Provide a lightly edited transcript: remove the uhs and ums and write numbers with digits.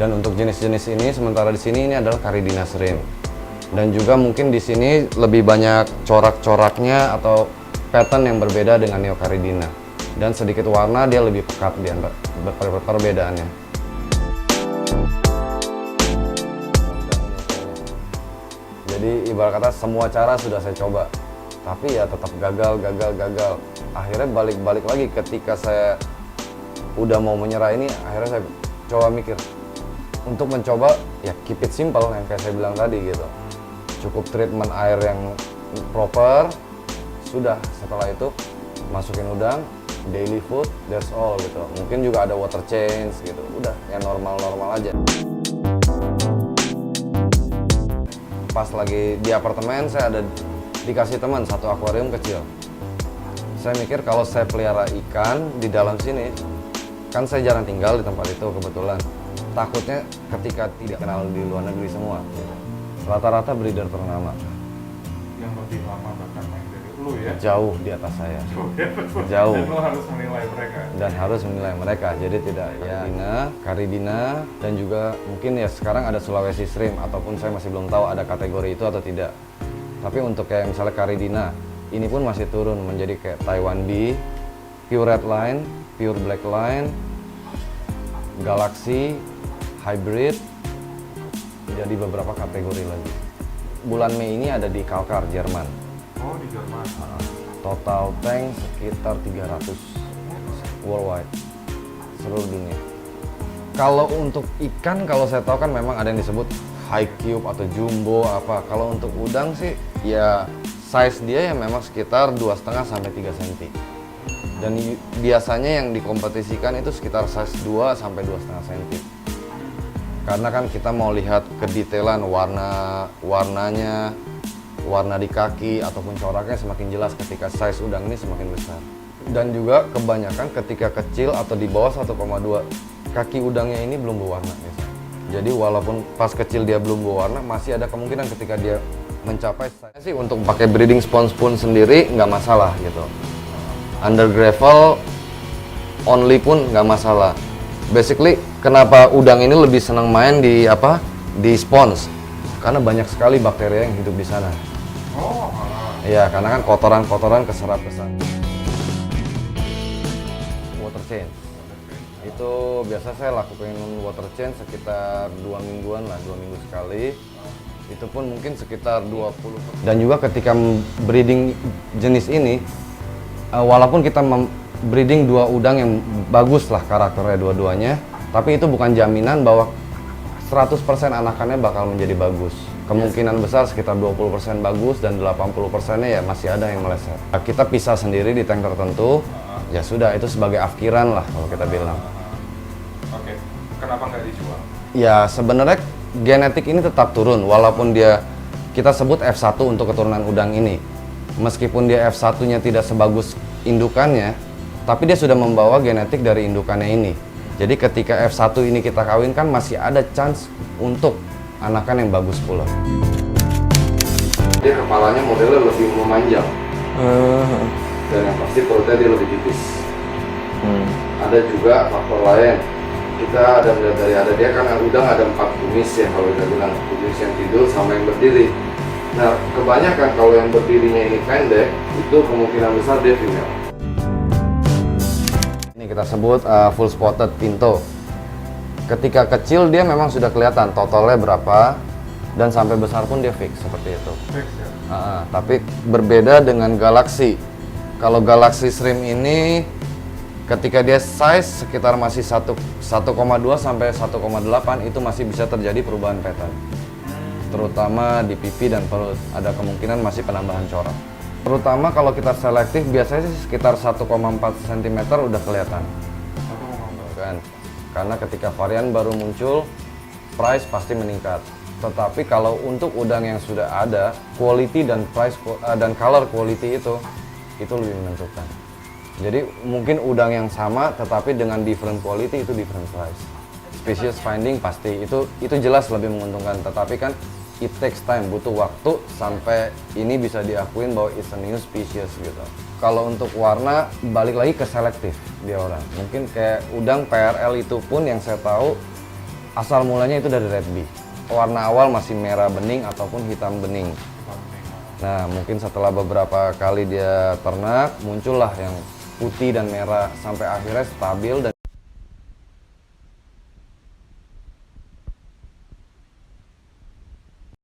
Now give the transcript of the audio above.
Dan untuk jenis-jenis ini sementara di sini ini adalah Caridina shrimp. Dan juga mungkin di sini lebih banyak corak-coraknya atau pattern yang berbeda dengan Neo Caridina. Dan sedikit warna dia lebih pekat di antara perbedaannya. Jadi ibarat kata semua cara sudah saya coba, tapi ya tetap gagal. Akhirnya balik lagi ketika saya udah mau menyerah ini, akhirnya saya coba mikir untuk mencoba ya keep it simple yang kayak saya bilang tadi gitu. Cukup treatment air yang proper, sudah setelah itu masukin udang, daily food, that's all gitu. Mungkin juga ada water change gitu, udah yang normal aja. Pas lagi di apartemen saya ada dikasih teman satu akuarium kecil. Saya mikir kalau saya pelihara ikan di dalam sini, kan saya jarang tinggal di tempat itu kebetulan. Takutnya ketika tidak kenal di luar negeri semua. Rata-rata breeder ternama. Yang lebih lama bahkan main dari lu ya? Jauh di atas saya. Jauh. Dan lu harus menilai mereka. Dan harus menilai mereka. Jadi tidak ya Caridina dan juga mungkin ya sekarang ada Sulawesi shrimp ataupun saya masih belum tahu ada kategori itu atau tidak. Tapi untuk kayak misalnya Caridina, ini pun masih turun menjadi kayak Taiwan D, Pure Red Line, Pure Black Line, Galaxy, Hybrid, jadi beberapa kategori lagi. Bulan Mei ini ada di Kalkar, Jerman. Oh, di Jerman. Total tank sekitar 300 worldwide, seluruh dunia. Kalau untuk ikan, kalau saya tahu kan memang ada yang disebut high cube atau jumbo apa. Kalau untuk udang sih ya size dia ya memang sekitar 2,5 sampai 3 cm. Dan biasanya yang dikompetisikan itu sekitar size 2 sampai 2,5 cm. Karena kan kita mau lihat kedetailan warnanya, warna di kaki ataupun coraknya semakin jelas ketika size udang ini semakin besar. Dan juga kebanyakan ketika kecil atau di bawah 1,2 kaki udangnya ini belum berwarna biasanya. Jadi walaupun pas kecil dia belum berwarna, masih ada kemungkinan ketika dia mencapai size sih untuk pakai breeding spoon sendiri nggak masalah gitu. Under gravel only pun nggak masalah. Basically kenapa udang ini lebih senang main di spons? Karena banyak sekali bakteri yang hidup di sana. Oh, iya, karena kan kotoran keserap ke sana. Water change. Itu biasa saya lakukan water change sekitar 2 mingguan lah, 2 minggu sekali. Itu pun mungkin sekitar 20. Dan juga ketika breeding jenis ini, walaupun kita breeding 2 udang yang bagus lah karakternya dua-duanya, tapi itu bukan jaminan bahwa 100% anakannya bakal menjadi bagus. Kemungkinan besar sekitar 20% bagus dan 80%-nya ya masih ada yang meleset. Kita pisah sendiri di tank tertentu, ya sudah itu sebagai afkiran lah kalau kita bilang. Oke, kenapa nggak dijual? Ya sebenarnya genetik ini tetap turun walaupun kita sebut F1 untuk keturunan udang ini. Meskipun dia F1-nya tidak sebagus indukannya, tapi dia sudah membawa genetik dari indukannya ini. Jadi ketika F1 ini kita kawinkan masih ada chance untuk anakan yang bagus pula. Dia kepalanya modelnya lebih memanjang. Dan yang pasti perutnya dia lebih tipis. Ada juga faktor lain. Kita ada melihat dari dia kan udang ada 4 kumis ya kalau kita bilang, kumis yang tidur sama yang berdiri. Nah kebanyakan kalau yang berdirinya ini pendek, itu kemungkinan besar dia female. Ini kita sebut full spotted pinto. Ketika kecil dia memang sudah kelihatan totalnya berapa dan sampai besar pun dia fix seperti itu. Fix ya? Tapi berbeda dengan Galaxy. Kalau Galaxy shrimp ini ketika dia size sekitar masih 1,2 sampai 1,8 itu masih bisa terjadi perubahan pattern. Terutama di pipi dan perut ada kemungkinan masih penambahan corak. Terutama kalau kita selektif biasanya sih sekitar 1,4 cm udah kelihatan. Kan? Karena ketika varian baru muncul, price pasti meningkat. Tetapi kalau untuk udang yang sudah ada, quality dan price dan color quality itu lebih menentukan. Jadi mungkin udang yang sama tetapi dengan different quality itu different price. Species finding pasti itu jelas lebih menguntungkan, tetapi kan it takes time, butuh waktu sampai ini bisa diakuin bahwa it's a new species gitu. Kalau untuk warna balik lagi ke selektif dia orang. Mungkin kayak udang PRL itu pun yang saya tahu Asal mulanya itu dari red bee. Warna awal masih merah bening ataupun hitam bening. Nah, mungkin setelah beberapa kali dia ternak, muncullah yang putih dan merah sampai akhirnya stabil dan